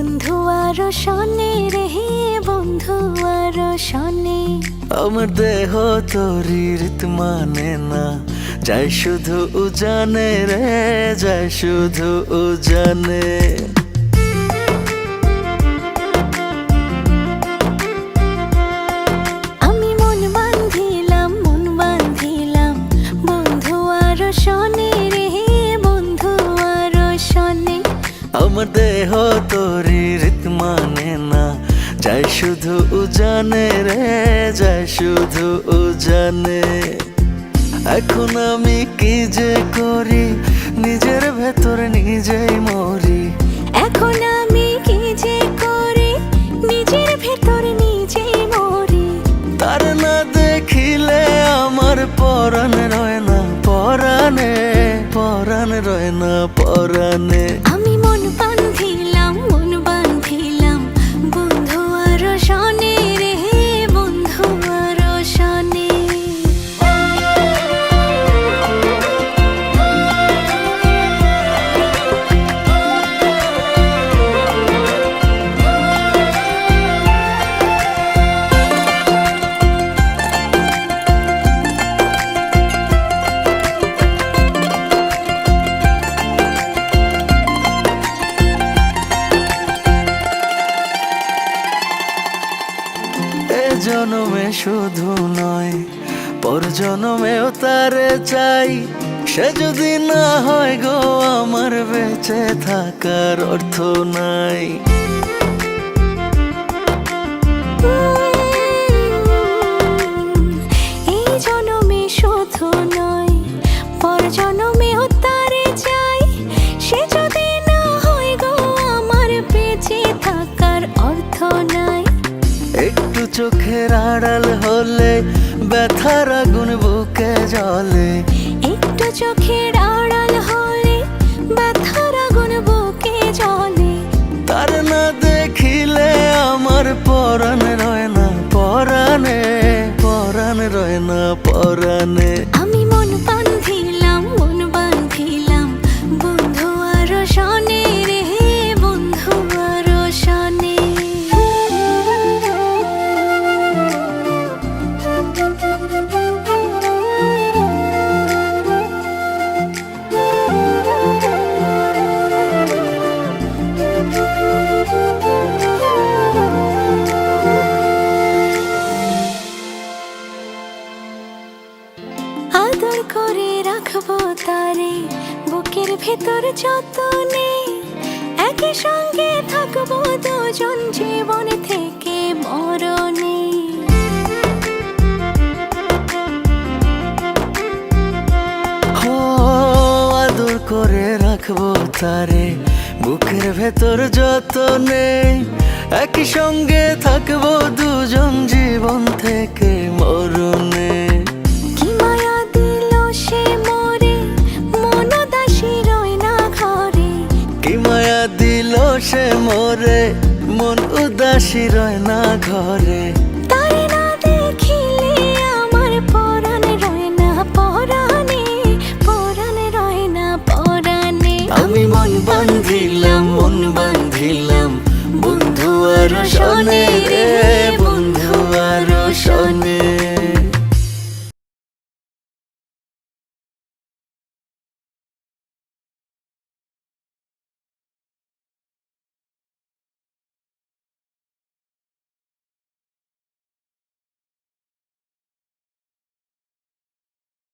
বন্ধু আরো শোনে রে, বন্ধু আরো শোনে। আমার দেহ তোরি রীত মানে না, যাই শুধু উজানে রে, যাই শুধু উজানে। আমি মন বাঁধিলাম, মন বাঁধিলাম, বন্ধু আরো শোনে রে, বন্ধু আরো শোনে। আমার দেহ তোরি রীত মানে না, যাই শুধু উজানে রে, যাই শুধু উজানে। এখন আমি কি যে করি, নিজের ভেতর নিজেই মরি। এখন আমি কি যে করি, নিজের ভেতর নিজেই মরি। তার না দেখিলে আমার পরাণ রয় না পরাণে, পরাণ রয় না পরাণে। আমি মন বাঁধিলাম, মন বাঁধিলাম, বন্ধু আরো শোনে রে, বন্ধু আরো শোনে। এ জনমে শুধু নয়, পর জনমেও তারে চাই। সে যদি না হয় গো, আমার বেঁচে থাকার অর্থ নাই। এই জনমে শুধু নয়, পর জনমেও তারে চাই। সে যদি না হয় গো, আমার বেঁচে থাকার অর্থ নাই। একটু চোখের আড়াল হলে ব্যথার আগুন বুকে জ্বলে। একটু চোখের আড়াল হলে ব্যথার আগুন বুকে জ্বলে। তার না দেখিলে আমার পরাণ রয় না পরাণে, পরাণ রয় না পরাণে। আমি মন বাঁধিলাম, মন বাঁধিলাম, বন্ধু আরো শোনে রে, বন্ধু আরো শোনে। আদর করে রাখবো তারে, বুকের ভেতর যতনে। একই সঙ্গে থাকবো দুজন, জীবন থেকে মরণে। ও আদর করে রাখবো তারে, বুকের ভেতর যতনে। একই সঙ্গে থাকবো দুজন, জীবন থেকে মরণে। কি মায়া দিল সে মোরে, মন উদাসী রয় না ঘরে। কি মায়া দিল সে মোরে, মন উদাসী রয় না ঘরে। তারে না দেখিলে আমার পরাণ রয় না পরাণে, পরাণ রয় না পরাণে। আমি মন বাঁধিলাম, মন বাঁধিলাম, বন্ধু আর শোনে